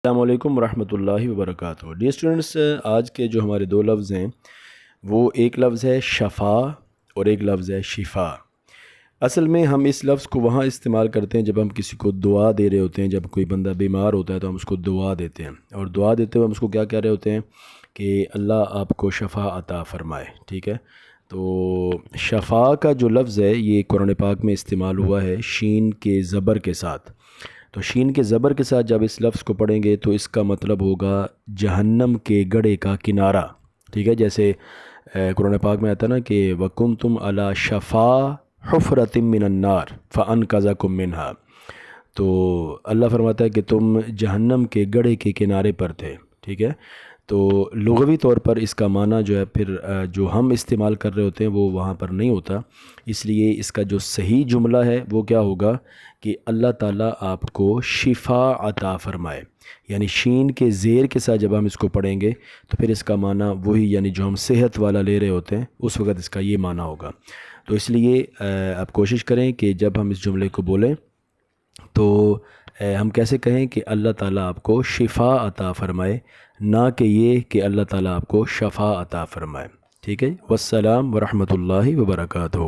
السلام علیکم ورحمۃ اللہ وبرکاتہ۔ ڈیئر اسٹوڈنٹس، آج کے جو ہمارے دو لفظ ہیں وہ ایک لفظ ہے شفا اور ایک لفظ ہے شفا۔ اصل میں ہم اس لفظ کو وہاں استعمال کرتے ہیں جب ہم کسی کو دعا دے رہے ہوتے ہیں۔ جب کوئی بندہ بیمار ہوتا ہے تو ہم اس کو دعا دیتے ہیں، اور دعا دیتے ہوئے ہم اس کو کیا کہہ رہے ہوتے ہیں کہ اللہ آپ کو شفا عطا فرمائے، ٹھیک ہے۔ تو شفا کا جو لفظ ہے یہ قرآن پاک میں استعمال ہوا ہے شین کے زبر کے ساتھ۔ تو شین کے زبر کے ساتھ جب اس لفظ کو پڑھیں گے تو اس کا مطلب ہوگا جہنم کے گڑھے کا کنارہ، ٹھیک ہے۔ جیسے قرآن پاک میں آتا ہے نا کہ وَكُنْتُمْ عَلَى شَفَا حُفْرَةٍ مِّنَ النَّارِ فَأَنْقَذَكُم مِّنْهَا۔ تو اللہ فرماتا ہے کہ تم جہنم کے گڑھے کے کنارے پر تھے، ٹھیک ہے۔ تو لغوی طور پر اس کا معنی جو ہے پھر جو ہم استعمال کر رہے ہوتے ہیں وہ وہاں پر نہیں ہوتا، اس لیے اس کا جو صحیح جملہ ہے وہ کیا ہوگا کہ اللہ تعالیٰ آپ کو شفا عطا فرمائے، یعنی شین کے زیر کے ساتھ جب ہم اس کو پڑھیں گے تو پھر اس کا معنی وہی، یعنی جو ہم صحت والا لے رہے ہوتے ہیں اس وقت اس کا یہ معنی ہوگا۔ تو اس لیے آپ کوشش کریں کہ جب ہم اس جملے کو بولیں تو ہم کیسے کہیں کہ اللہ تعالیٰ آپ کو شفا عطا فرمائے، نہ کہ یہ کہ اللہ تعالیٰ آپ کو شفا عطا فرمائے، ٹھیک ہے۔ والسلام ورحمۃ اللہ وبرکاتہ۔